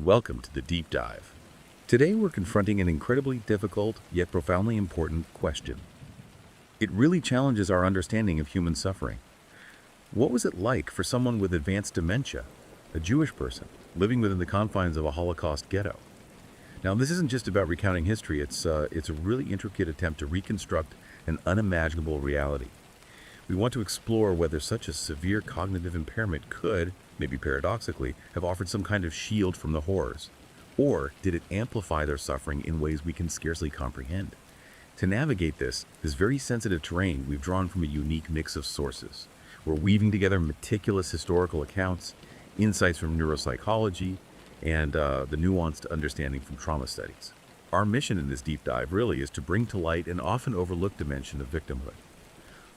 Welcome to the Deep Dive. Today we're confronting an incredibly difficult yet profoundly important question. It really challenges our understanding of human suffering. What was it like for someone with advanced dementia, a Jewish person, living within the confines of a Holocaust ghetto? Now, this isn't just about recounting history, it's a really intricate attempt to reconstruct an unimaginable reality. We want to explore whether such a severe cognitive impairment could, maybe paradoxically, have offered some kind of shield from the horrors. Or did it amplify their suffering in ways we can scarcely comprehend? To navigate this very sensitive terrain, we've drawn from a unique mix of sources. We're weaving together meticulous historical accounts, insights from neuropsychology, and the nuanced understanding from trauma studies. Our mission in this deep dive really is to bring to light an often overlooked dimension of victimhood,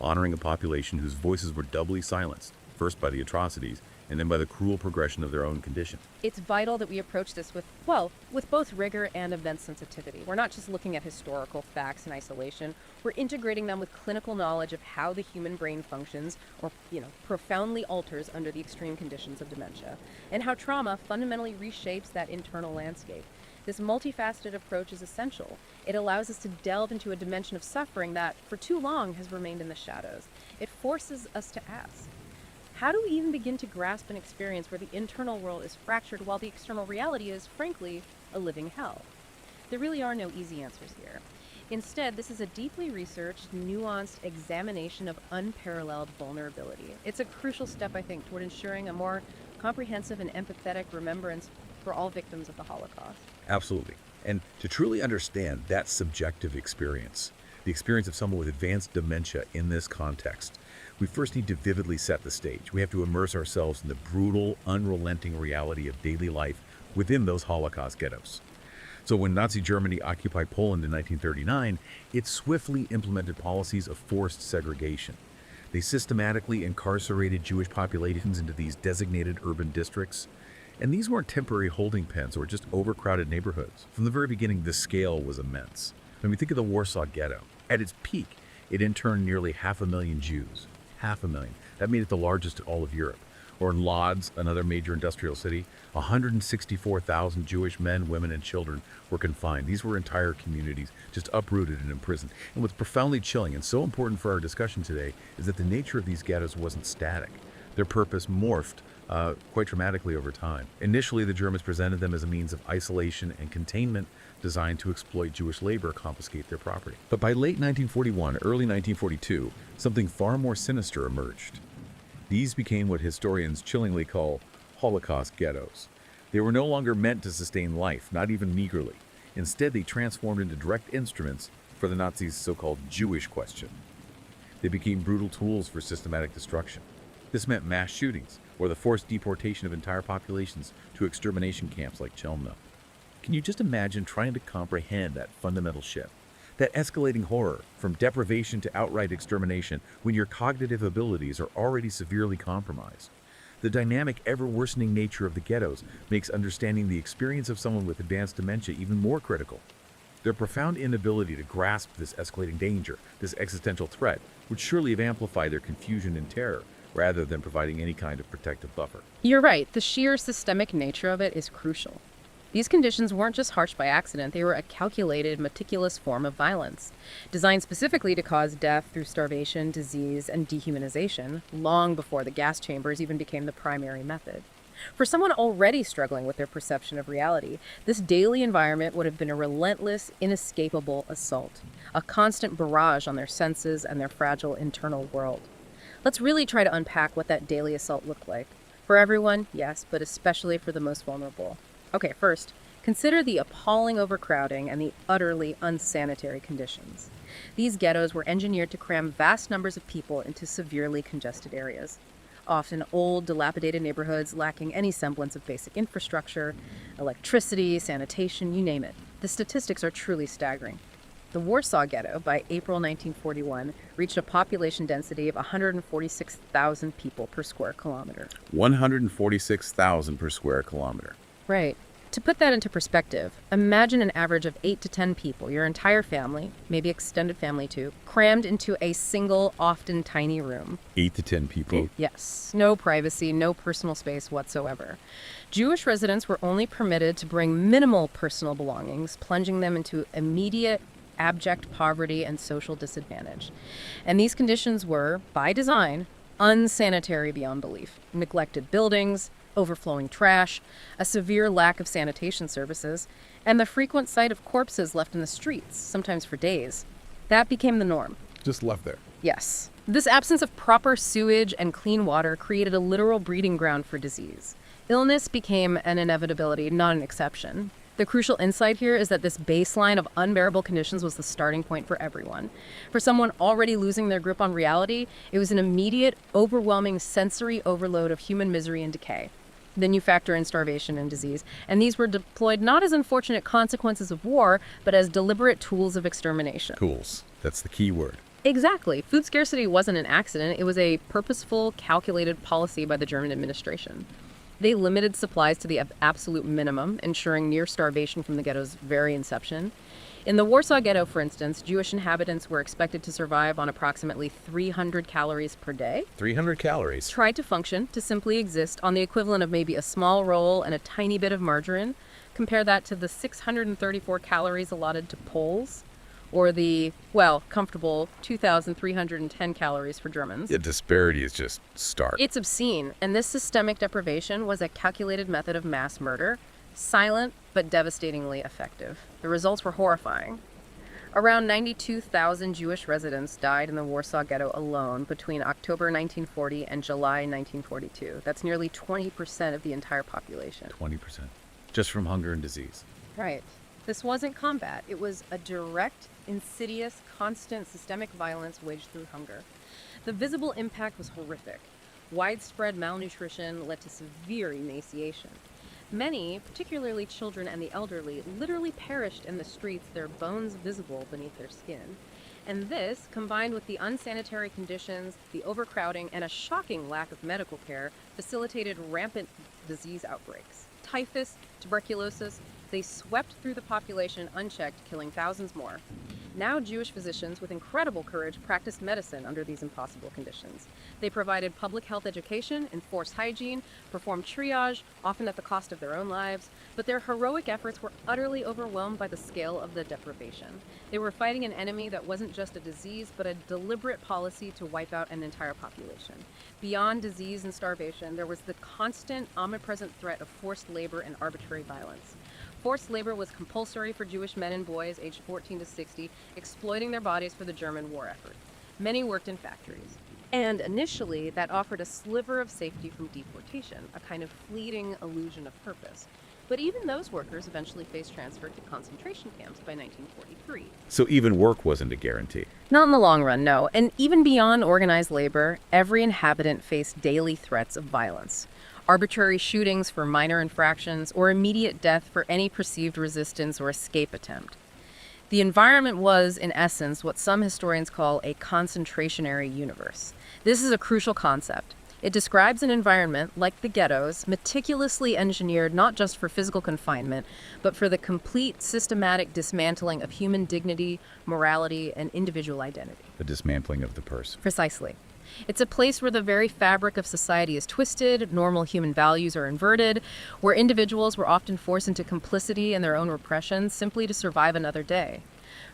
honoring a population whose voices were doubly silenced, first by the atrocities and then by the cruel progression of their own condition. It's vital that we approach this with both rigor and event sensitivity. We're not just looking at historical facts in isolation. We're integrating them with clinical knowledge of how the human brain functions or, profoundly alters under the extreme conditions of dementia, and how trauma fundamentally reshapes that internal landscape. This multifaceted approach is essential. It allows us to delve into a dimension of suffering that, for too long, has remained in the shadows. It forces us to ask, how do we even begin to grasp an experience where the internal world is fractured while the external reality is, frankly, a living hell? There really are no easy answers here. Instead, this is a deeply researched, nuanced examination of unparalleled vulnerability. It's a crucial step, I think, toward ensuring a more comprehensive and empathetic remembrance for all victims of the Holocaust. Absolutely. And to truly understand that subjective experience, the experience of someone with advanced dementia in this context, we first need to vividly set the stage. We have to immerse ourselves in the brutal, unrelenting reality of daily life within those Holocaust ghettos. So when Nazi Germany occupied Poland in 1939, it swiftly implemented policies of forced segregation. They systematically incarcerated Jewish populations into these designated urban districts. And these weren't temporary holding pens or just overcrowded neighborhoods. From the very beginning, the scale was immense. When we think of the Warsaw Ghetto, at its peak, it interned nearly 500,000 Jews. 500,000. That made it the largest in all of Europe. Or in Lodz, another major industrial city, 164,000 Jewish men, women, and children were confined. These were entire communities just uprooted and imprisoned. And what's profoundly chilling and so important for our discussion today is that the nature of these ghettos wasn't static. Their purpose morphed quite dramatically over time. Initially, the Germans presented them as a means of isolation and containment designed to exploit Jewish labor, confiscate their property. But by late 1941, early 1942, something far more sinister emerged. These became what historians chillingly call Holocaust ghettos. They were no longer meant to sustain life, not even meagerly. Instead, they transformed into direct instruments for the Nazis' so-called Jewish question. They became brutal tools for systematic destruction. This meant mass shootings, or the forced deportation of entire populations to extermination camps like Chelmno. Can you just imagine trying to comprehend that fundamental shift? That escalating horror from deprivation to outright extermination when your cognitive abilities are already severely compromised. The dynamic, ever-worsening nature of the ghettos makes understanding the experience of someone with advanced dementia even more critical. Their profound inability to grasp this escalating danger, this existential threat, would surely have amplified their confusion and terror, rather than providing any kind of protective buffer. You're right. The sheer systemic nature of it is crucial. These conditions weren't just harsh by accident. They were a calculated, meticulous form of violence, designed specifically to cause death through starvation, disease, and dehumanization, long before the gas chambers even became the primary method. For someone already struggling with their perception of reality, this daily environment would have been a relentless, inescapable assault, a constant barrage on their senses and their fragile internal world. Let's really try to unpack what that daily assault looked like. For everyone, yes, but especially for the most vulnerable. Okay, first, consider the appalling overcrowding and the utterly unsanitary conditions. These ghettos were engineered to cram vast numbers of people into severely congested areas. Often old, dilapidated neighborhoods lacking any semblance of basic infrastructure, electricity, sanitation, you name it. The statistics are truly staggering. The Warsaw Ghetto, by April 1941, reached a population density of 146,000 people per square kilometer. 146,000 per square kilometer. Right. To put that into perspective, imagine an average of 8 to 10 people, your entire family, maybe extended family too, crammed into a single, often tiny room. 8 to 10 people. Yes, no privacy, no personal space whatsoever. Jewish residents were only permitted to bring minimal personal belongings, plunging them into immediate, abject poverty and social disadvantage. And these conditions were, by design, unsanitary beyond belief. Neglected buildings, overflowing trash, a severe lack of sanitation services, and the frequent sight of corpses left in the streets, sometimes for days. That became the norm. Just left there. Yes. This absence of proper sewage and clean water created a literal breeding ground for disease. Illness became an inevitability, not an exception. The crucial insight here is that this baseline of unbearable conditions was the starting point for everyone. For someone already losing their grip on reality, it was an immediate, overwhelming sensory overload of human misery and decay. Then you factor in starvation and disease, and these were deployed not as unfortunate consequences of war, but as deliberate tools of extermination. Tools. That's the key word. Exactly. Food scarcity wasn't an accident. It was a purposeful, calculated policy by the German administration. They limited supplies to the absolute minimum, ensuring near starvation from the ghetto's very inception. In the Warsaw Ghetto, for instance, Jewish inhabitants were expected to survive on approximately 300 calories per day. 300 calories. Tried to function, to simply exist on the equivalent of maybe a small roll and a tiny bit of margarine. Compare that to the 634 calories allotted to Poles, or the, well, comfortable 2,310 calories for Germans. The disparity is just stark. It's obscene, and this systemic deprivation was a calculated method of mass murder, silent but devastatingly effective. The results were horrifying. Around 92,000 Jewish residents died in the Warsaw Ghetto alone between October 1940 and July 1942. That's nearly 20% of the entire population. 20%. Just from hunger and disease. Right. This wasn't combat. It was a direct, insidious, constant systemic violence waged through hunger. The visible impact was horrific. Widespread malnutrition led to severe emaciation. Many, particularly children and the elderly, literally perished in the streets, their bones visible beneath their skin. And this, combined with the unsanitary conditions, the overcrowding, and a shocking lack of medical care, facilitated rampant disease outbreaks. Typhus, tuberculosis, they swept through the population unchecked, killing thousands more. Now Jewish physicians, with incredible courage, practiced medicine under these impossible conditions. They provided public health education, enforced hygiene, performed triage, often at the cost of their own lives, but their heroic efforts were utterly overwhelmed by the scale of the deprivation. They were fighting an enemy that wasn't just a disease, but a deliberate policy to wipe out an entire population. Beyond disease and starvation, there was the constant, omnipresent threat of forced labor and arbitrary violence. Forced labor was compulsory for Jewish men and boys aged 14 to 60, exploiting their bodies for the German war effort. Many worked in factories. And initially, that offered a sliver of safety from deportation, a kind of fleeting illusion of purpose. But even those workers eventually faced transfer to concentration camps by 1943. So even work wasn't a guarantee. Not in the long run, no. And even beyond organized labor, every inhabitant faced daily threats of violence. Arbitrary shootings for minor infractions, or immediate death for any perceived resistance or escape attempt. The environment was, in essence, what some historians call a concentrationary universe. This is a crucial concept. It describes an environment, like the ghettos, meticulously engineered not just for physical confinement, but for the complete systematic dismantling of human dignity, morality, and individual identity. The dismantling of the person. Precisely. It's a place where the very fabric of society is twisted, normal human values are inverted, where individuals were often forced into complicity in their own repression simply to survive another day.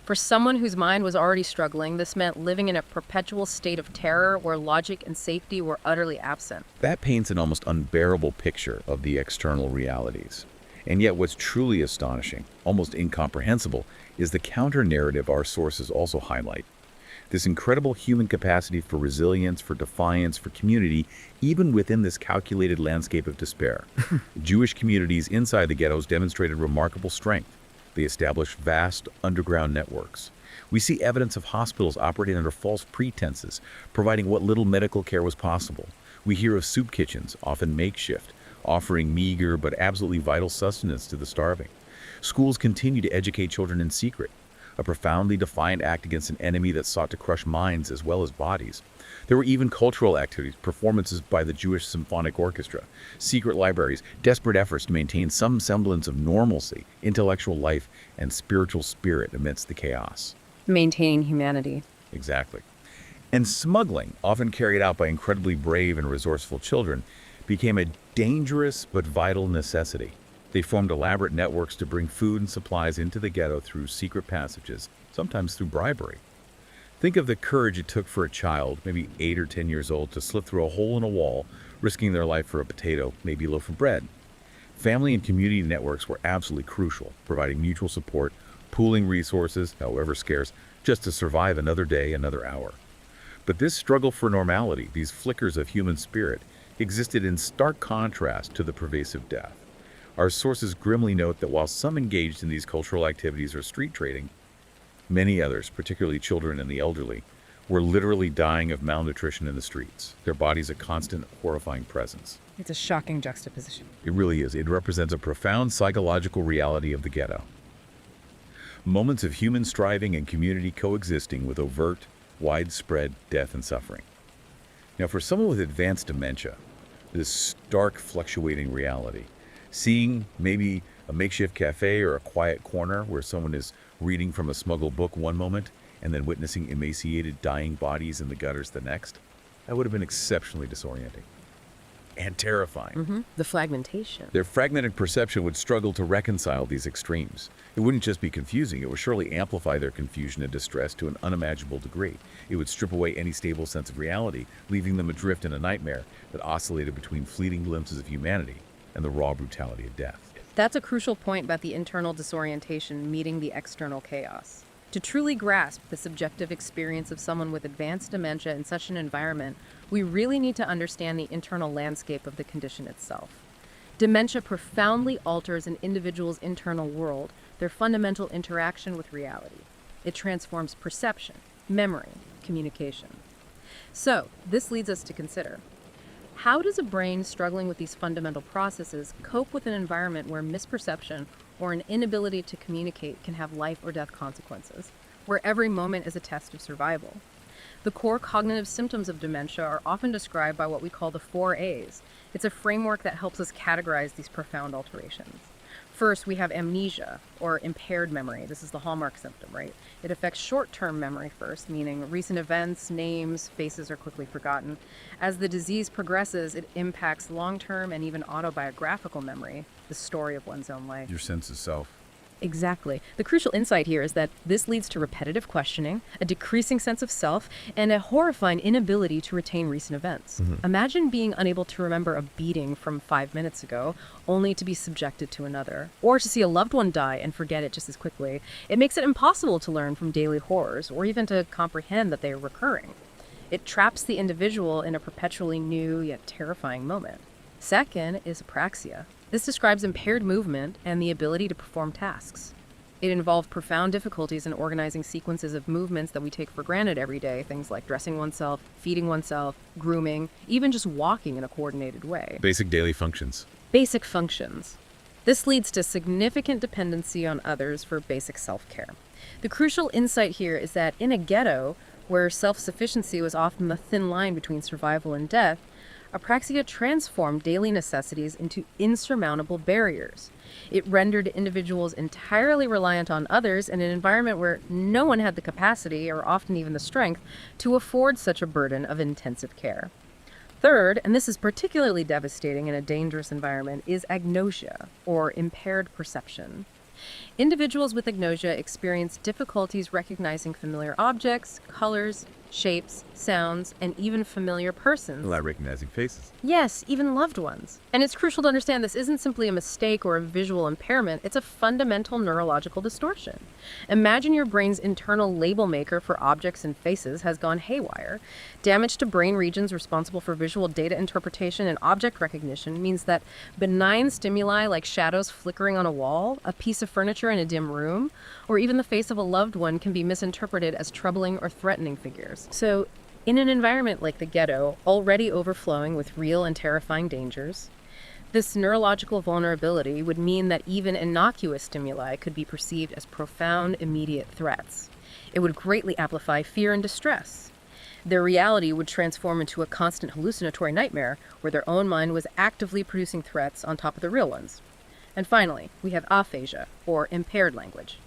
For someone whose mind was already struggling, this meant living in a perpetual state of terror where logic and safety were utterly absent. That paints an almost unbearable picture of the external realities. And yet what's truly astonishing, almost incomprehensible, is the counter-narrative our sources also highlight. This incredible human capacity for resilience, for defiance, for community, even within this calculated landscape of despair. Jewish communities inside the ghettos demonstrated remarkable strength. They established vast underground networks. We see evidence of hospitals operating under false pretenses, providing what little medical care was possible. We hear of soup kitchens, often makeshift, offering meager but absolutely vital sustenance to the starving. Schools continue to educate children in secret. a profoundly defiant act against an enemy that sought to crush minds as well as bodies. There were even cultural activities, performances by the Jewish Symphonic Orchestra, secret libraries, desperate efforts to maintain some semblance of normalcy, intellectual life, and spiritual spirit amidst the chaos. Maintaining humanity. Exactly. And smuggling, often carried out by incredibly brave and resourceful children, became a dangerous but vital necessity. They formed elaborate networks to bring food and supplies into the ghetto through secret passages, sometimes through bribery. Think of the courage it took for a child, maybe 8 or 10 years old, to slip through a hole in a wall, risking their life for a potato, maybe a loaf of bread. Family and community networks were absolutely crucial, providing mutual support, pooling resources, however scarce, just to survive another day, another hour. But this struggle for normality, these flickers of human spirit, existed in stark contrast to the pervasive death. Our sources grimly note that while some engaged in these cultural activities or street trading, many others, particularly children and the elderly, were literally dying of malnutrition in the streets, their bodies a constant, horrifying presence. It's a shocking juxtaposition. It really is. It represents a profound psychological reality of the ghetto. Moments of human striving and community coexisting with overt, widespread death and suffering. Now, for someone with advanced dementia, this stark, fluctuating reality, seeing maybe a makeshift cafe or a quiet corner where someone is reading from a smuggled book one moment and then witnessing emaciated, dying bodies in the gutters the next, that would have been exceptionally disorienting and terrifying. The fragmentation. Their fragmented perception would struggle to reconcile these extremes. It wouldn't just be confusing, it would surely amplify their confusion and distress to an unimaginable degree. It would strip away any stable sense of reality, leaving them adrift in a nightmare that oscillated between fleeting glimpses of humanity and the raw brutality of death. That's a crucial point about the internal disorientation meeting the external chaos. To truly grasp the subjective experience of someone with advanced dementia in such an environment, we really need to understand the internal landscape of the condition itself. Dementia profoundly alters an individual's internal world, their fundamental interaction with reality. It transforms perception, memory, communication. So, this leads us to consider, how does a brain struggling with these fundamental processes cope with an environment where misperception or an inability to communicate can have life or death consequences, where every moment is a test of survival? The core cognitive symptoms of dementia are often described by what we call the 4 A's. It's a framework that helps us categorize these profound alterations. First, we have amnesia, or impaired memory. This is the hallmark symptom, right? It affects short-term memory first, meaning recent events, names, faces are quickly forgotten. As the disease progresses, it impacts long-term and even autobiographical memory, the story of one's own life. Your sense of self. Exactly. The crucial insight here is that this leads to repetitive questioning, a decreasing sense of self, and a horrifying inability to retain recent events. Imagine being unable to remember a beating from 5 minutes ago, only to be subjected to another, or to see a loved one die and forget it just as quickly. It makes it impossible to learn from daily horrors, or even to comprehend that they are recurring. It traps the individual in a perpetually new yet terrifying moment. Second is apraxia. This describes impaired movement and the ability to perform tasks. It involved profound difficulties in organizing sequences of movements that we take for granted every day, things like dressing oneself, feeding oneself, grooming, even just walking in a coordinated way. Basic daily functions. Basic functions. This leads to significant dependency on others for basic self-care. The crucial insight here is that in a ghetto, where self-sufficiency was often the thin line between survival and death, apraxia transformed daily necessities into insurmountable barriers. It rendered individuals entirely reliant on others in an environment where no one had the capacity, or often even the strength, to afford such a burden of intensive care. Third, and this is particularly devastating in a dangerous environment, is agnosia, or impaired perception. Individuals with agnosia experience difficulties recognizing familiar objects, colors, shapes, sounds, and even familiar persons. Like recognizing faces. Yes, even loved ones. And it's crucial to understand this isn't simply a mistake or a visual impairment, it's a fundamental neurological distortion. Imagine your brain's internal label maker for objects and faces has gone haywire. Damage to brain regions responsible for visual data interpretation and object recognition means that benign stimuli like shadows flickering on a wall, a piece of furniture in a dim room, or even the face of a loved one can be misinterpreted as troubling or threatening figures. So, in an environment like the ghetto, already overflowing with real and terrifying dangers, This neurological vulnerability would mean that even innocuous stimuli could be perceived as profound, immediate threats. It would greatly amplify fear and distress. Their reality would transform into a constant hallucinatory nightmare where their own mind was actively producing threats on top of the real ones. And finally, we have aphasia, or impaired language.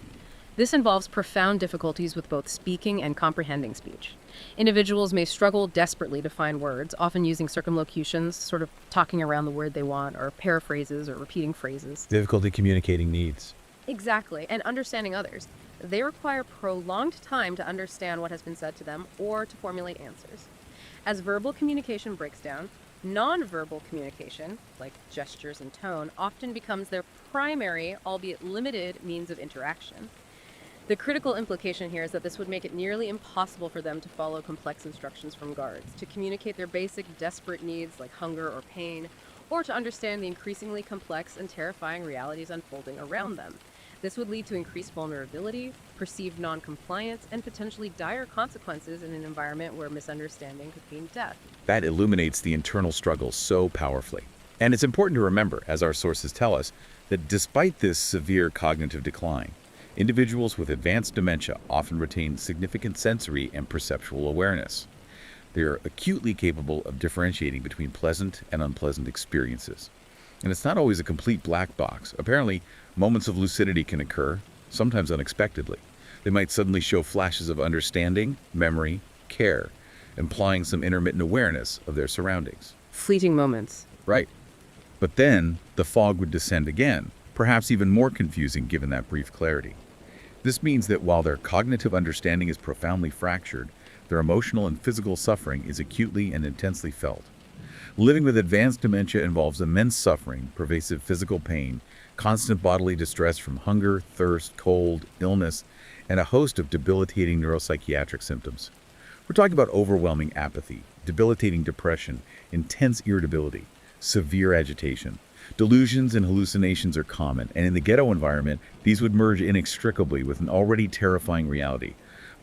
This involves profound difficulties with both speaking and comprehending speech. Individuals may struggle desperately to find words, often using circumlocutions, sort of talking around the word they want, or paraphrases or repeating phrases. Difficulty communicating needs. Exactly, and understanding others. They require prolonged time to understand what has been said to them or to formulate answers. As verbal communication breaks down, nonverbal communication, like gestures and tone, often becomes their primary, albeit limited, means of interaction. The critical implication here is that this would make it nearly impossible for them to follow complex instructions from guards, to communicate their basic, desperate needs like hunger or pain, or to understand the increasingly complex and terrifying realities unfolding around them. This would lead to increased vulnerability, perceived non-compliance, and potentially dire consequences in an environment where misunderstanding could mean death. That illuminates the internal struggle so powerfully. And it's important to remember, as our sources tell us, that despite this severe cognitive decline, individuals with advanced dementia often retain significant sensory and perceptual awareness. They are acutely capable of differentiating between pleasant and unpleasant experiences. And it's not always a complete black box. Apparently, moments of lucidity can occur, sometimes unexpectedly. They might suddenly show flashes of understanding, memory, care, implying some intermittent awareness of their surroundings. Fleeting moments. Right. But then, the fog would descend again, perhaps even more confusing given that brief clarity. This means that while their cognitive understanding is profoundly fractured, their emotional and physical suffering is acutely and intensely felt. Living with advanced dementia involves immense suffering, pervasive physical pain, constant bodily distress from hunger, thirst, cold, illness, and a host of debilitating neuropsychiatric symptoms. We're talking about overwhelming apathy, debilitating depression, intense irritability, severe agitation. Delusions and hallucinations are common, and in the ghetto environment, these would merge inextricably with an already terrifying reality,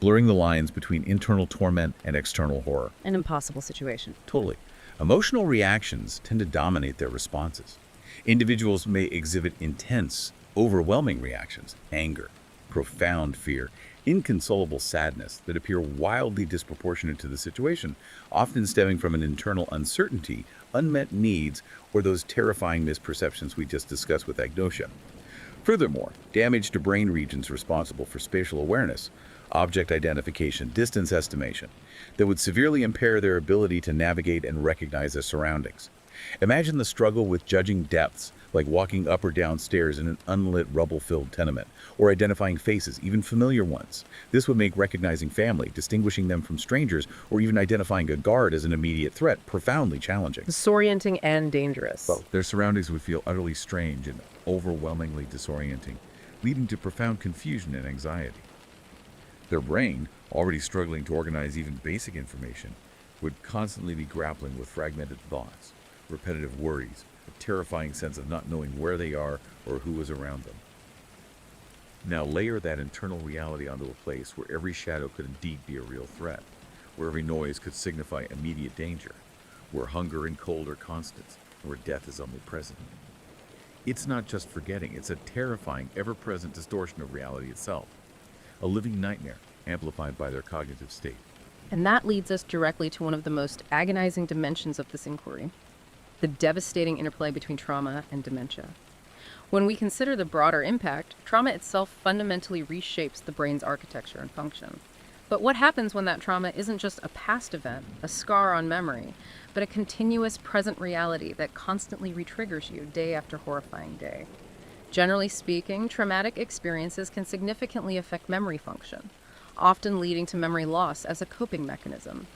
blurring the lines between internal torment and external horror. An impossible situation. Totally. Emotional reactions tend to dominate their responses. Individuals may exhibit intense, overwhelming reactions, anger, profound fear, inconsolable sadness that appear wildly disproportionate to the situation, often stemming from an internal uncertainty, unmet needs, or those terrifying misperceptions we just discussed with agnosia. Furthermore, damage to brain regions responsible for spatial awareness, object identification, distance estimation, that would severely impair their ability to navigate and recognize their surroundings. Imagine the struggle with judging depths, like walking up or down stairs in an unlit, rubble-filled tenement, or identifying faces, even familiar ones. This would make recognizing family, distinguishing them from strangers, or even identifying a guard as an immediate threat profoundly challenging. Disorienting and dangerous. Both. Their surroundings would feel utterly strange and overwhelmingly disorienting, leading to profound confusion and anxiety. Their brain, already struggling to organize even basic information, would constantly be grappling with fragmented thoughts, repetitive worries, a terrifying sense of not knowing where they are or who is around them. Now layer that internal reality onto a place where every shadow could indeed be a real threat, where every noise could signify immediate danger, where hunger and cold are constants, and where death is omnipresent. It's not just forgetting, it's a terrifying, ever-present distortion of reality itself, a living nightmare amplified by their cognitive state. And that leads us directly to one of the most agonizing dimensions of this inquiry: the devastating interplay between trauma and dementia. When we consider the broader impact, trauma itself fundamentally reshapes the brain's architecture and function. But what happens when that trauma isn't just a past event, a scar on memory, but a continuous present reality that constantly retriggers you day after horrifying day? Generally speaking, traumatic experiences can significantly affect memory function, often leading to memory loss as a coping mechanism.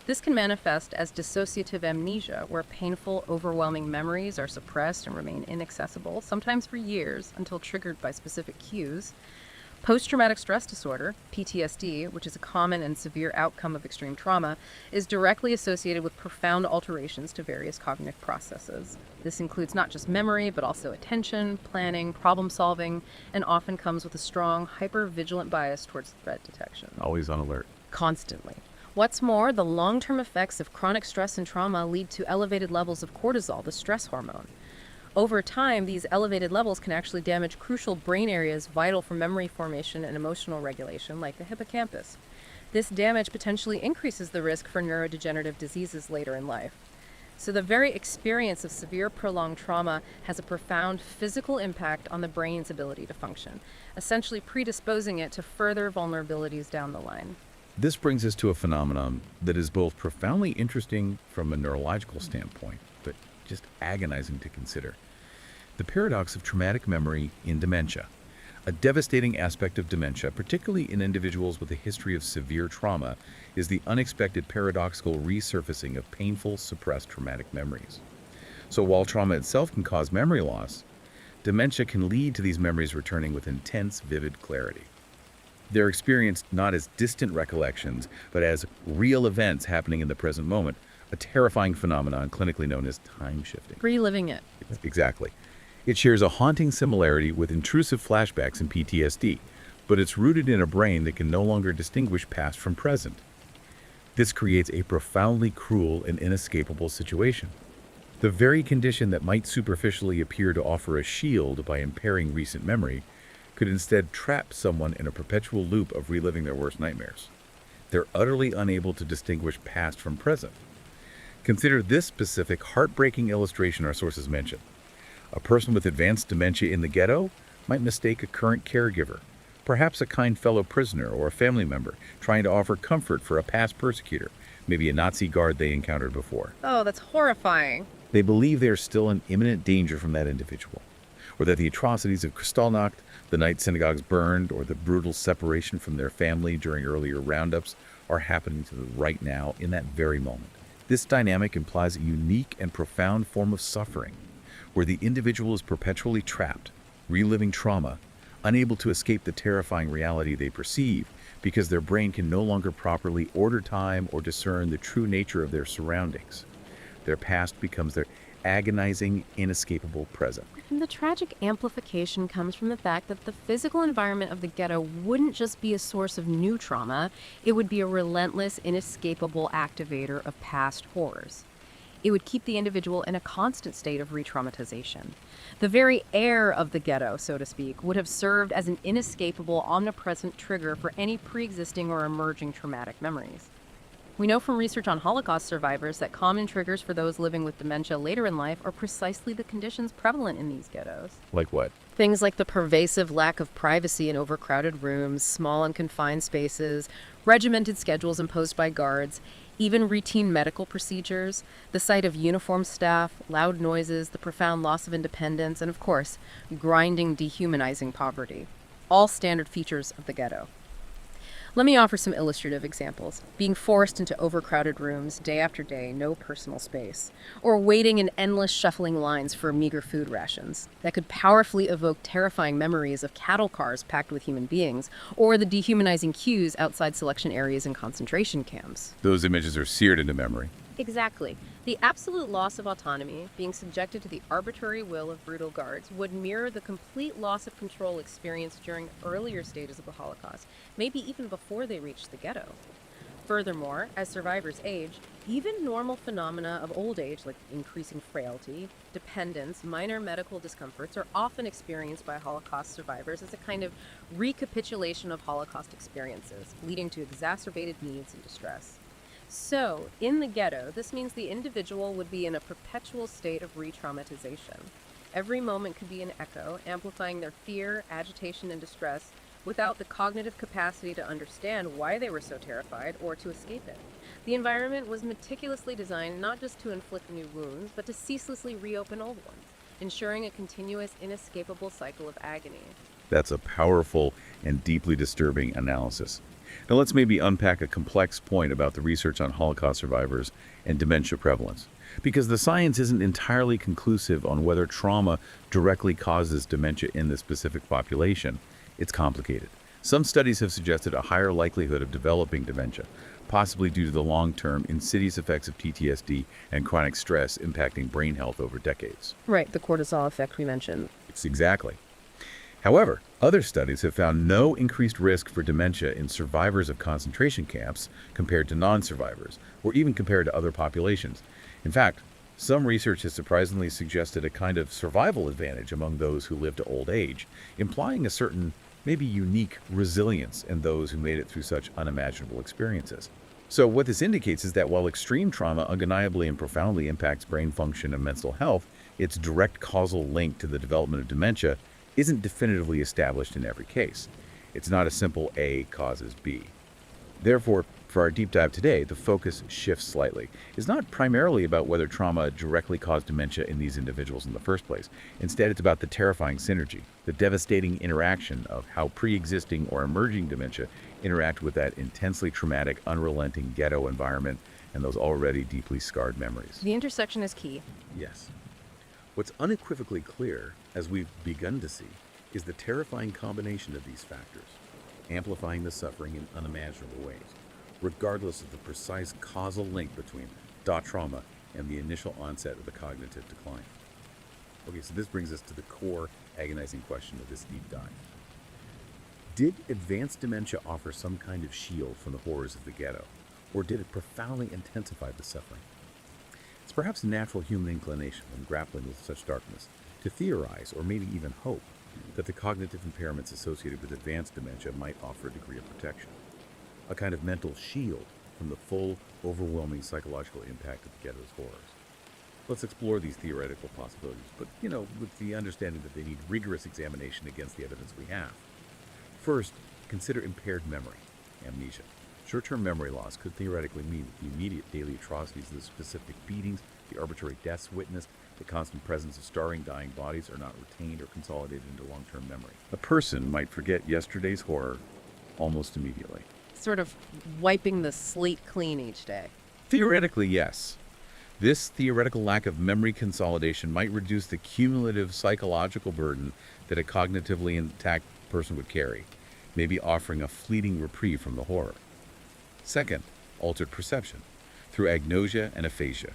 This can manifest as dissociative amnesia, where painful, overwhelming memories are suppressed and remain inaccessible, sometimes for years, until triggered by specific cues. Post-traumatic stress disorder, PTSD, which is a common and severe outcome of extreme trauma, is directly associated with profound alterations to various cognitive processes. This includes not just memory, but also attention, planning, problem-solving, and often comes with a strong, hyper-vigilant bias towards threat detection. Always on alert. Constantly. What's more, the long-term effects of chronic stress and trauma lead to elevated levels of cortisol, the stress hormone. Over time, these elevated levels can actually damage crucial brain areas vital for memory formation and emotional regulation, like the hippocampus. This damage potentially increases the risk for neurodegenerative diseases later in life. So, the very experience of severe prolonged trauma has a profound physical impact on the brain's ability to function, essentially predisposing it to further vulnerabilities down the line. This brings us to a phenomenon that is both profoundly interesting from a neurological standpoint, but just agonizing to consider. The paradox of traumatic memory in dementia. A devastating aspect of dementia, particularly in individuals with a history of severe trauma, is the unexpected paradoxical resurfacing of painful, suppressed traumatic memories. So while trauma itself can cause memory loss, dementia can lead to these memories returning with intense, vivid clarity. They're experienced not as distant recollections, but as real events happening in the present moment, a terrifying phenomenon clinically known as time shifting. Reliving it. Exactly. It shares a haunting similarity with intrusive flashbacks in PTSD, but it's rooted in a brain that can no longer distinguish past from present. This creates a profoundly cruel and inescapable situation. The very condition that might superficially appear to offer a shield by impairing recent memory could instead trap someone in a perpetual loop of reliving their worst nightmares. They're utterly unable to distinguish past from present. Consider this specific heartbreaking illustration our sources mention. A person with advanced dementia in the ghetto might mistake a current caregiver, perhaps a kind fellow prisoner or a family member trying to offer comfort for a past persecutor, maybe a Nazi guard they encountered before. Oh, that's horrifying. They believe they are still in imminent danger from that individual, or that the atrocities of Kristallnacht, the night synagogues burned, or the brutal separation from their family during earlier roundups are happening to them right now in that very moment. This dynamic implies a unique and profound form of suffering, where the individual is perpetually trapped, reliving trauma, unable to escape the terrifying reality they perceive because their brain can no longer properly order time or discern the true nature of their surroundings. Their past becomes their agonizing, inescapable present. And the tragic amplification comes from the fact that the physical environment of the ghetto wouldn't just be a source of new trauma, it would be a relentless, inescapable activator of past horrors. It would keep the individual in a constant state of re-traumatization. The very air of the ghetto, so to speak, would have served as an inescapable, omnipresent trigger for any pre-existing or emerging traumatic memories. We know from research on Holocaust survivors that common triggers for those living with dementia later in life are precisely the conditions prevalent in these ghettos. Like what? Things like the pervasive lack of privacy in overcrowded rooms, small and confined spaces, regimented schedules imposed by guards, even routine medical procedures, the sight of uniformed staff, loud noises, the profound loss of independence, and of course, grinding, dehumanizing poverty. All standard features of the ghetto. Let me offer some illustrative examples. Being forced into overcrowded rooms day after day, no personal space, or waiting in endless shuffling lines for meager food rations that could powerfully evoke terrifying memories of cattle cars packed with human beings, or the dehumanizing queues outside selection areas and concentration camps. Those images are seared into memory. Exactly. The absolute loss of autonomy, being subjected to the arbitrary will of brutal guards, would mirror the complete loss of control experienced during earlier stages of the Holocaust, maybe even before they reached the ghetto. Furthermore, as survivors age, even normal phenomena of old age, like increasing frailty, dependence, minor medical discomforts, are often experienced by Holocaust survivors as a kind of recapitulation of Holocaust experiences, leading to exacerbated needs and distress. So, in the ghetto, this means the individual would be in a perpetual state of re-traumatization. Every moment could be an echo, amplifying their fear, agitation, and distress without the cognitive capacity to understand why they were so terrified or to escape it. The environment was meticulously designed not just to inflict new wounds, but to ceaselessly reopen old ones, ensuring a continuous, inescapable cycle of agony. That's a powerful and deeply disturbing analysis. Now let's maybe unpack a complex point about the research on Holocaust survivors and dementia prevalence. Because the science isn't entirely conclusive on whether trauma directly causes dementia in this specific population, it's complicated. Some studies have suggested a higher likelihood of developing dementia, possibly due to the long-term insidious effects of PTSD and chronic stress impacting brain health over decades. Right, the cortisol effect we mentioned. It's exactly. However, other studies have found no increased risk for dementia in survivors of concentration camps compared to non-survivors, or even compared to other populations. In fact, Some research has surprisingly suggested a kind of survival advantage among those who live to old age, implying a certain, maybe unique, resilience in those who made it through such unimaginable experiences. So what this indicates is that while extreme trauma undeniably and profoundly impacts brain function and mental health, its direct causal link to the development of dementia isn't definitively established in every case. It's not a simple A causes B. Therefore, for our deep dive today, the focus shifts slightly. It's not primarily about whether trauma directly caused dementia in these individuals in the first place. Instead, it's about the terrifying synergy, the devastating interaction of how pre-existing or emerging dementia interact with that intensely traumatic, unrelenting ghetto environment and those already deeply scarred memories. The intersection is key. Yes. What's unequivocally clear, as we've begun to see, is the terrifying combination of these factors, amplifying the suffering in unimaginable ways, regardless of the precise causal link between dot trauma and the initial onset of the cognitive decline. Okay, so this brings us to the core agonizing question of this deep dive. Did advanced dementia offer some kind of shield from the horrors of the ghetto, or did it profoundly intensify the suffering? It's perhaps a natural human inclination when grappling with such darkness to theorize, or maybe even hope, that the cognitive impairments associated with advanced dementia might offer a degree of protection, a kind of mental shield from the full, overwhelming psychological impact of the ghetto's horrors. Let's explore these theoretical possibilities, but, with the understanding that they need rigorous examination against the evidence we have. First, consider impaired memory, amnesia. Short-term memory loss could theoretically mean that the immediate daily atrocities of the specific beatings, the arbitrary deaths witnessed, the constant presence of starving, dying bodies are not retained or consolidated into long-term memory. A person might forget yesterday's horror almost immediately. Sort of wiping the slate clean each day. Theoretically, yes. This theoretical lack of memory consolidation might reduce the cumulative psychological burden that a cognitively intact person would carry, maybe offering a fleeting reprieve from the horror. Second, altered perception through agnosia and aphasia.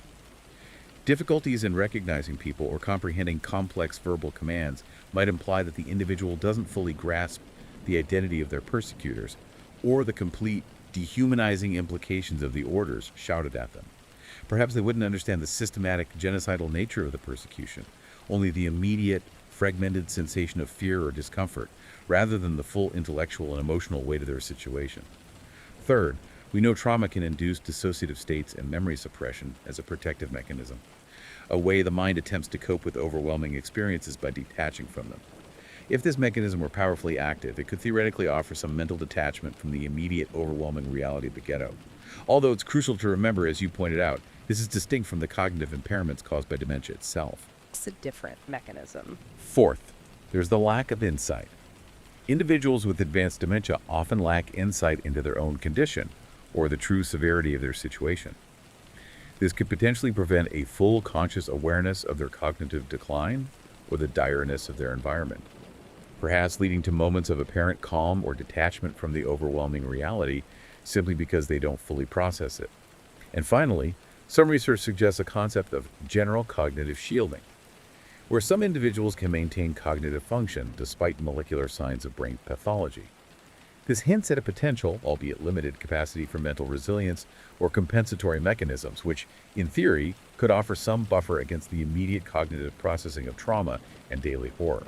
Difficulties in recognizing people or comprehending complex verbal commands might imply that the individual doesn't fully grasp the identity of their persecutors or the complete dehumanizing implications of the orders shouted at them. Perhaps they wouldn't understand the systematic genocidal nature of the persecution, only the immediate, fragmented sensation of fear or discomfort, rather than the full intellectual and emotional weight of their situation. Third, we know trauma can induce dissociative states and memory suppression as a protective mechanism, a way the mind attempts to cope with overwhelming experiences by detaching from them. If this mechanism were powerfully active, it could theoretically offer some mental detachment from the immediate, overwhelming reality of the ghetto. Although it's crucial to remember, as you pointed out, this is distinct from the cognitive impairments caused by dementia itself. It's a different mechanism. Fourth, there's the lack of insight. Individuals with advanced dementia often lack insight into their own condition or the true severity of their situation. This could potentially prevent a full conscious awareness of their cognitive decline or the direness of their environment, perhaps leading to moments of apparent calm or detachment from the overwhelming reality simply because they don't fully process it. And finally, some research suggests a concept of general cognitive shielding, where some individuals can maintain cognitive function despite molecular signs of brain pathology. This hints at a potential, albeit limited, capacity for mental resilience or compensatory mechanisms, which, in theory, could offer some buffer against the immediate cognitive processing of trauma and daily horror.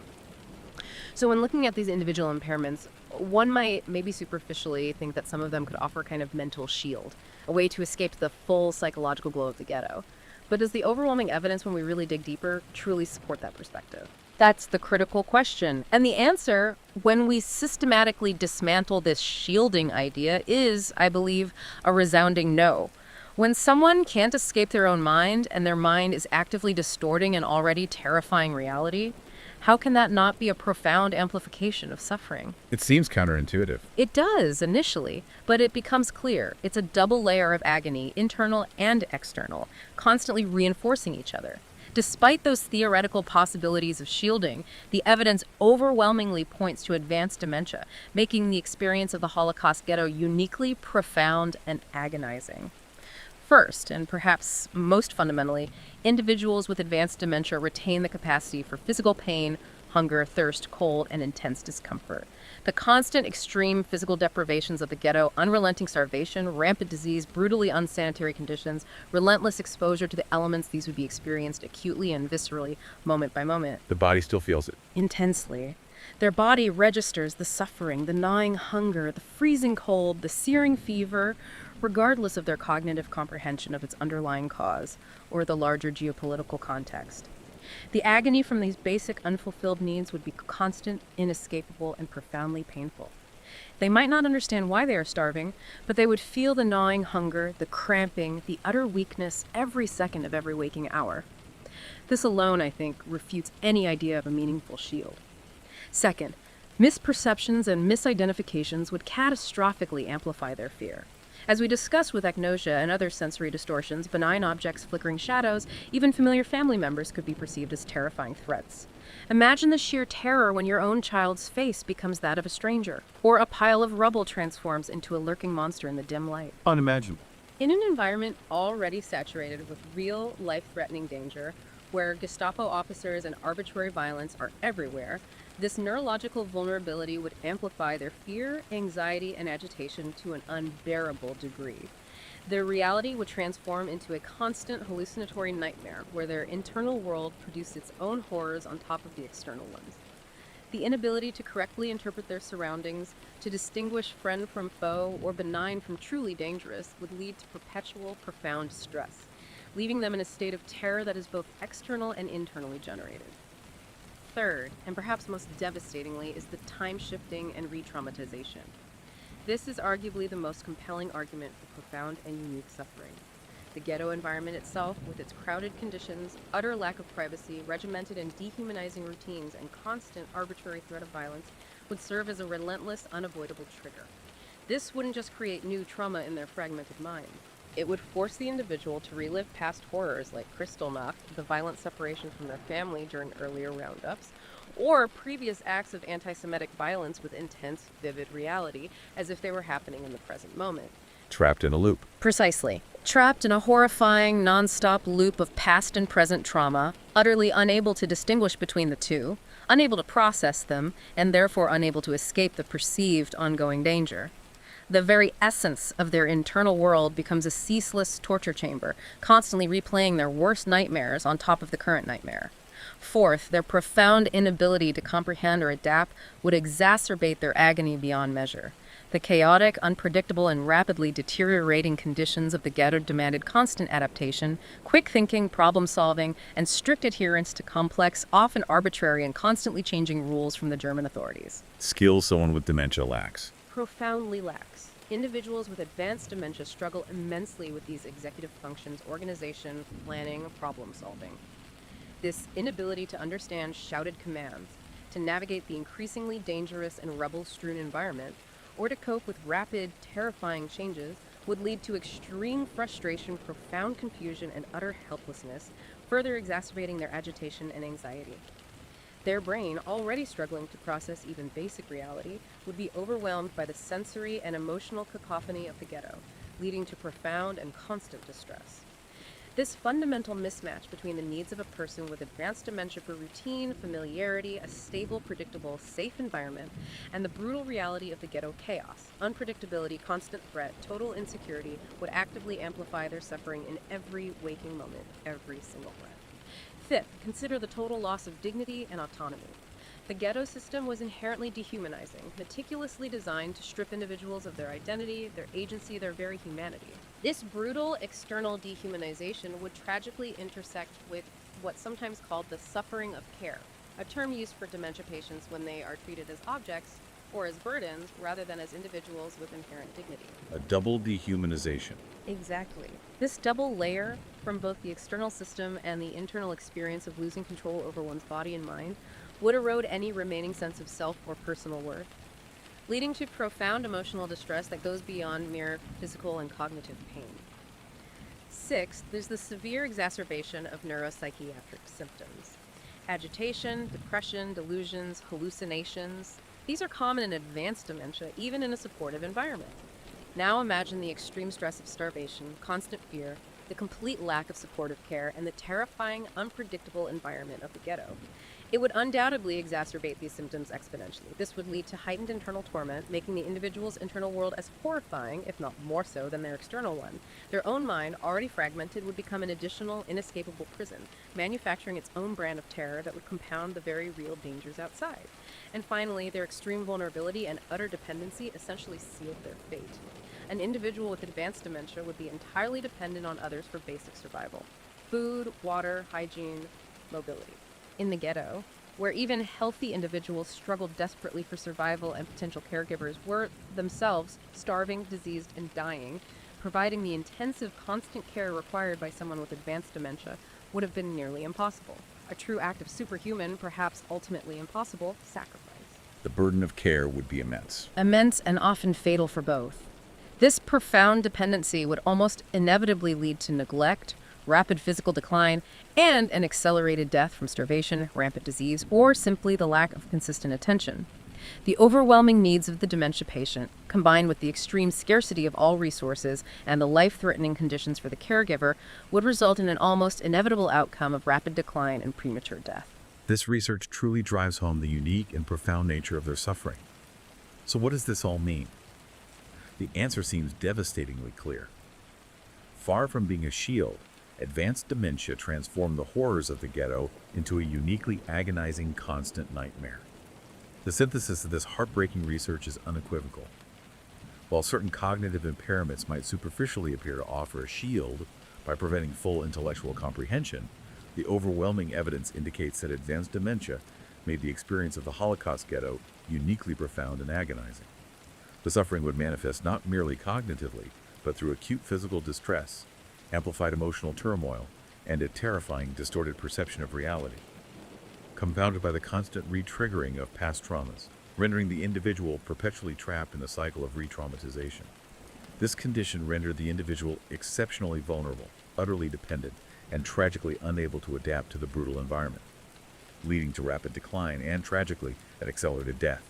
So when looking at these individual impairments, one might maybe superficially think that some of them could offer a kind of mental shield, a way to escape the full psychological glow of the ghetto. But does the overwhelming evidence, when we really dig deeper, truly support that perspective? That's the critical question. And the answer, when we systematically dismantle this shielding idea, is, I believe, a resounding no. When someone can't escape their own mind and their mind is actively distorting an already terrifying reality, how can that not be a profound amplification of suffering? It seems counterintuitive. It does, initially, but it becomes clear. It's a double layer of agony, internal and external, constantly reinforcing each other. Despite those theoretical possibilities of shielding, the evidence overwhelmingly points to advanced dementia, making the experience of the Holocaust ghetto uniquely profound and agonizing. First, and perhaps most fundamentally, individuals with advanced dementia retain the capacity for physical pain, hunger, thirst, cold, and intense discomfort. The constant extreme physical deprivations of the ghetto, unrelenting starvation, rampant disease, brutally unsanitary conditions, relentless exposure to the elements, these would be experienced acutely and viscerally, moment by moment. The body still feels it. Intensely. Their body registers the suffering, the gnawing hunger, the freezing cold, the searing fever, regardless of their cognitive comprehension of its underlying cause or the larger geopolitical context. The agony from these basic unfulfilled needs would be constant, inescapable, and profoundly painful. They might not understand why they are starving, but they would feel the gnawing hunger, the cramping, the utter weakness every second of every waking hour. This alone, I think, refutes any idea of a meaningful shield. Second, misperceptions and misidentifications would catastrophically amplify their fear. As we discussed with agnosia and other sensory distortions, benign objects, flickering shadows, even familiar family members could be perceived as terrifying threats. Imagine the sheer terror when your own child's face becomes that of a stranger, or a pile of rubble transforms into a lurking monster in the dim light. Unimaginable. In an environment already saturated with real, life-threatening danger, where Gestapo officers and arbitrary violence are everywhere, this neurological vulnerability would amplify their fear, anxiety, and agitation to an unbearable degree. Their reality would transform into a constant hallucinatory nightmare where their internal world produced its own horrors on top of the external ones. The inability to correctly interpret their surroundings, to distinguish friend from foe or benign from truly dangerous, would lead to perpetual, profound stress, leaving them in a state of terror that is both external and internally generated. Third, and perhaps most devastatingly, is the time-shifting and re-traumatization. This is arguably the most compelling argument for profound and unique suffering. The ghetto environment itself, with its crowded conditions, utter lack of privacy, regimented and dehumanizing routines, and constant arbitrary threat of violence, would serve as a relentless, unavoidable trigger. This wouldn't just create new trauma in their fragmented minds. It would force the individual to relive past horrors like Kristallnacht, the violent separation from their family during earlier roundups, or previous acts of anti-Semitic violence with intense, vivid reality, as if they were happening in the present moment. Trapped in a loop. Precisely. Trapped in a horrifying, non-stop loop of past and present trauma, utterly unable to distinguish between the two, unable to process them, and therefore unable to escape the perceived ongoing danger. The very essence of their internal world becomes a ceaseless torture chamber, constantly replaying their worst nightmares on top of the current nightmare. Fourth, their profound inability to comprehend or adapt would exacerbate their agony beyond measure. The chaotic, unpredictable, and rapidly deteriorating conditions of the ghetto demanded constant adaptation, quick thinking, problem solving, and strict adherence to complex, often arbitrary, and constantly changing rules from the German authorities. Skills someone with dementia lacks. Profoundly lacks. Individuals with advanced dementia struggle immensely with these executive functions, organization, planning, problem solving. This inability to understand shouted commands, to navigate the increasingly dangerous and rubble-strewn environment, or to cope with rapid, terrifying changes would lead to extreme frustration, profound confusion, and utter helplessness, further exacerbating their agitation and anxiety. Their brain, already struggling to process even basic reality, would be overwhelmed by the sensory and emotional cacophony of the ghetto, leading to profound and constant distress. This fundamental mismatch between the needs of a person with advanced dementia for routine, familiarity, a stable, predictable, safe environment, and the brutal reality of the ghetto chaos, unpredictability, constant threat, total insecurity, would actively amplify their suffering in every waking moment, every single breath. Fifth, consider the total loss of dignity and autonomy. The ghetto system was inherently dehumanizing, meticulously designed to strip individuals of their identity, their agency, their very humanity. This brutal external dehumanization would tragically intersect with what's sometimes called the suffering of care, a term used for dementia patients when they are treated as objects or as burdens rather than as individuals with inherent dignity. A double dehumanization. Exactly. This double layer from both the external system and the internal experience of losing control over one's body and mind would erode any remaining sense of self or personal worth, leading to profound emotional distress that goes beyond mere physical and cognitive pain. Sixth, there's the severe exacerbation of neuropsychiatric symptoms. Agitation, depression, delusions, hallucinations. These are common in advanced dementia, even in a supportive environment. Now imagine the extreme stress of starvation, constant fear, the complete lack of supportive care, and the terrifying, unpredictable environment of the ghetto. It would undoubtedly exacerbate these symptoms exponentially. This would lead to heightened internal torment, making the individual's internal world as horrifying, if not more so, than their external one. Their own mind, already fragmented, would become an additional, inescapable prison, manufacturing its own brand of terror that would compound the very real dangers outside. And finally, their extreme vulnerability and utter dependency essentially sealed their fate. An individual with advanced dementia would be entirely dependent on others for basic survival: food, water, hygiene, mobility. In the ghetto, where even healthy individuals struggled desperately for survival and potential caregivers were themselves starving, diseased, and dying, providing the intensive, constant care required by someone with advanced dementia would have been nearly impossible. A true act of superhuman, perhaps ultimately impossible, sacrifice. The burden of care would be immense. Immense and often fatal for both. This profound dependency would almost inevitably lead to neglect, rapid physical decline, and an accelerated death from starvation, rampant disease, or simply the lack of consistent attention. The overwhelming needs of the dementia patient, combined with the extreme scarcity of all resources and the life-threatening conditions for the caregiver, would result in an almost inevitable outcome of rapid decline and premature death. This research truly drives home the unique and profound nature of their suffering. So what does this all mean? The answer seems devastatingly clear. Far from being a shield, advanced dementia transformed the horrors of the ghetto into a uniquely agonizing, constant nightmare. The synthesis of this heartbreaking research is unequivocal. While certain cognitive impairments might superficially appear to offer a shield by preventing full intellectual comprehension, the overwhelming evidence indicates that advanced dementia made the experience of the Holocaust ghetto uniquely profound and agonizing. The suffering would manifest not merely cognitively, but through acute physical distress, amplified emotional turmoil, and a terrifying, distorted perception of reality, compounded by the constant re-triggering of past traumas, rendering the individual perpetually trapped in a cycle of re-traumatization. This condition rendered the individual exceptionally vulnerable, utterly dependent, and tragically unable to adapt to the brutal environment, leading to rapid decline and, tragically, an accelerated death.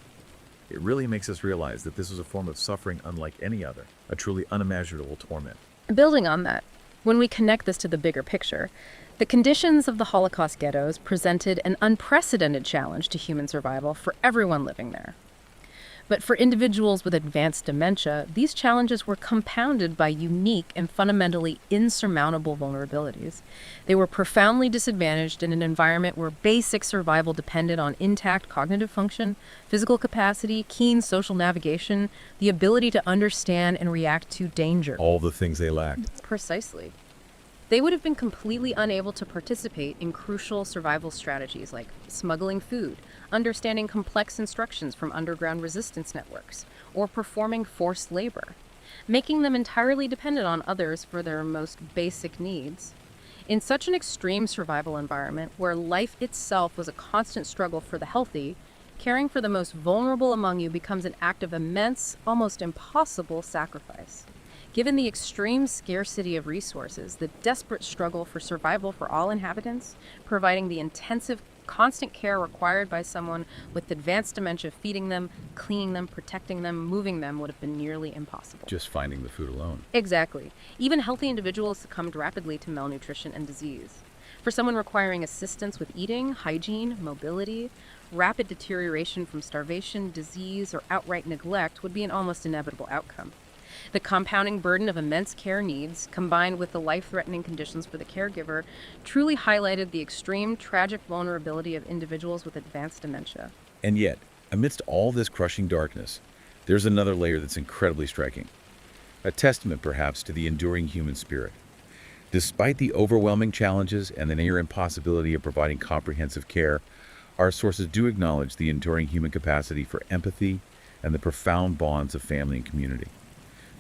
It really makes us realize that this was a form of suffering unlike any other, a truly unimaginable torment. Building on that, when we connect this to the bigger picture, the conditions of the Holocaust ghettos presented an unprecedented challenge to human survival for everyone living there. But for individuals with advanced dementia, these challenges were compounded by unique and fundamentally insurmountable vulnerabilities. They were profoundly disadvantaged in an environment where basic survival depended on intact cognitive function, physical capacity, keen social navigation, the ability to understand and react to danger. All the things they lacked. Precisely. They would have been completely unable to participate in crucial survival strategies like smuggling food, understanding complex instructions from underground resistance networks, or performing forced labor, making them entirely dependent on others for their most basic needs. In such an extreme survival environment where life itself was a constant struggle for the healthy, caring for the most vulnerable among you becomes an act of immense, almost impossible sacrifice. Given the extreme scarcity of resources, the desperate struggle for survival for all inhabitants, providing the intensive, constant care required by someone with advanced dementia, feeding them, cleaning them, protecting them, moving them would have been nearly impossible. Just finding the food alone. Exactly. Even healthy individuals succumbed rapidly to malnutrition and disease. For someone requiring assistance with eating, hygiene, mobility, rapid deterioration from starvation, disease, or outright neglect would be an almost inevitable outcome. The compounding burden of immense care needs, combined with the life-threatening conditions for the caregiver, truly highlighted the extreme, tragic vulnerability of individuals with advanced dementia. And yet, amidst all this crushing darkness, there's another layer that's incredibly striking. A testament, perhaps, to the enduring human spirit. Despite the overwhelming challenges and the near impossibility of providing comprehensive care, our sources do acknowledge the enduring human capacity for empathy and the profound bonds of family and community.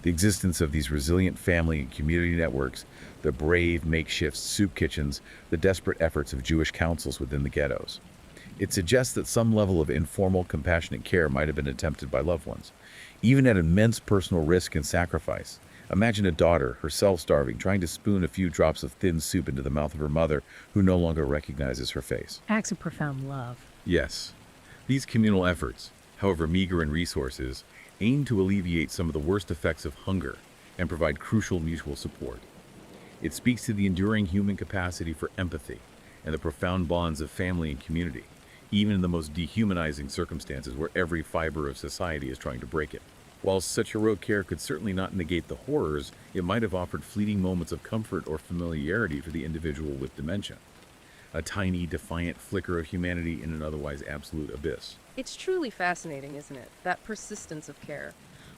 The existence of these resilient family and community networks, the brave makeshift soup kitchens, the desperate efforts of Jewish councils within the ghettos. It suggests that some level of informal, compassionate care might have been attempted by loved ones, even at immense personal risk and sacrifice. Imagine a daughter, herself starving, trying to spoon a few drops of thin soup into the mouth of her mother, who no longer recognizes her face. Acts of profound love. Yes, these communal efforts, however meager in resources, aim to alleviate some of the worst effects of hunger and provide crucial mutual support. It speaks to the enduring human capacity for empathy and the profound bonds of family and community, even in the most dehumanizing circumstances where every fiber of society is trying to break it. While such heroic care could certainly not negate the horrors, it might have offered fleeting moments of comfort or familiarity for the individual with dementia. A tiny, defiant flicker of humanity in an otherwise absolute abyss. It's truly fascinating, isn't it? That persistence of care.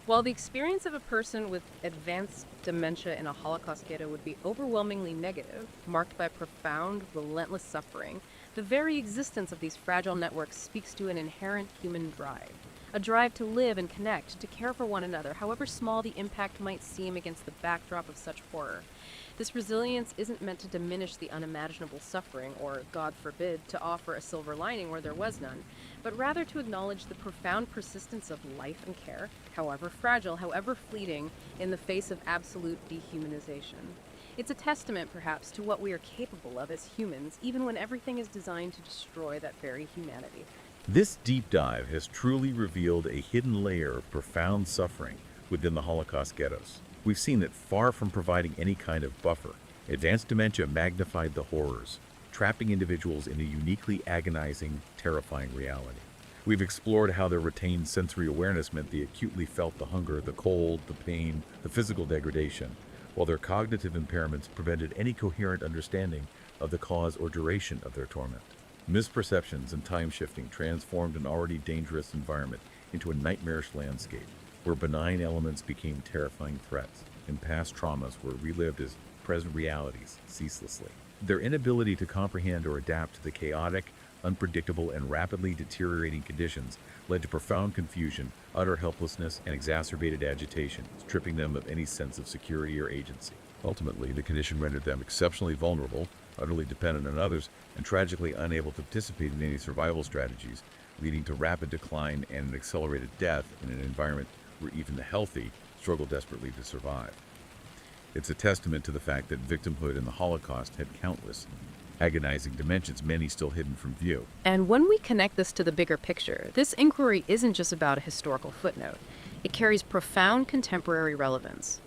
While the experience of a person with advanced dementia in a Holocaust ghetto would be overwhelmingly negative, marked by profound, relentless suffering, the very existence of these fragile networks speaks to an inherent human drive. A drive to live and connect, to care for one another, however small the impact might seem against the backdrop of such horror. This resilience isn't meant to diminish the unimaginable suffering, or, God forbid, to offer a silver lining where there was none, but rather to acknowledge the profound persistence of life and care, however fragile, however fleeting, in the face of absolute dehumanization. It's a testament, perhaps, to what we are capable of as humans, even when everything is designed to destroy that very humanity. This deep dive has truly revealed a hidden layer of profound suffering within the Holocaust ghettos. We've seen that far from providing any kind of buffer, advanced dementia magnified the horrors, trapping individuals in a uniquely agonizing, terrifying reality. We've explored how their retained sensory awareness meant they acutely felt the hunger, the cold, the pain, the physical degradation, while their cognitive impairments prevented any coherent understanding of the cause or duration of their torment. Misperceptions and time shifting transformed an already dangerous environment into a nightmarish landscape, where benign elements became terrifying threats, and past traumas were relived as present realities ceaselessly. Their inability to comprehend or adapt to the chaotic, unpredictable, and rapidly deteriorating conditions led to profound confusion, utter helplessness, and exacerbated agitation, stripping them of any sense of security or agency. Ultimately, the condition rendered them exceptionally vulnerable, utterly dependent on others, and tragically unable to participate in any survival strategies, leading to rapid decline and an accelerated death in an environment where even the healthy struggle desperately to survive. It's a testament to the fact that victimhood in the Holocaust had countless, agonizing dimensions, many still hidden from view. And when we connect this to the bigger picture, this inquiry isn't just about a historical footnote. It carries profound contemporary relevance.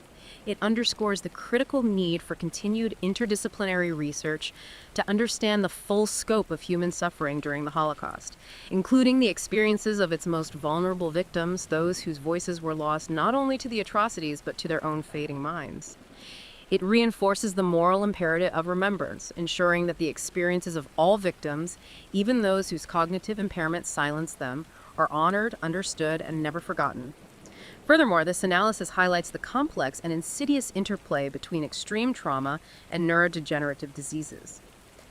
It underscores the critical need for continued interdisciplinary research to understand the full scope of human suffering during the Holocaust, including the experiences of its most vulnerable victims, those whose voices were lost not only to the atrocities but to their own fading minds. It reinforces the moral imperative of remembrance, ensuring that the experiences of all victims, even those whose cognitive impairments silenced them, are honored, understood, and never forgotten. Furthermore, this analysis highlights the complex and insidious interplay between extreme trauma and neurodegenerative diseases.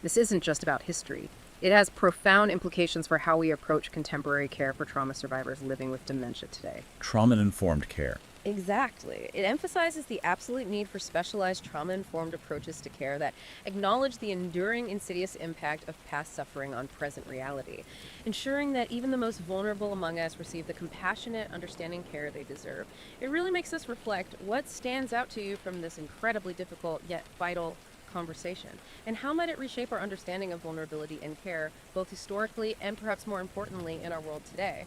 This isn't just about history. It has profound implications for how we approach contemporary care for trauma survivors living with dementia today. Trauma-informed care. Exactly. It emphasizes the absolute need for specialized trauma-informed approaches to care that acknowledge the enduring insidious impact of past suffering on present reality, ensuring that even the most vulnerable among us receive the compassionate, understanding care they deserve. It really makes us reflect what stands out to you from this incredibly difficult yet vital conversation, and how might it reshape our understanding of vulnerability and care, both historically and perhaps more importantly in our world today.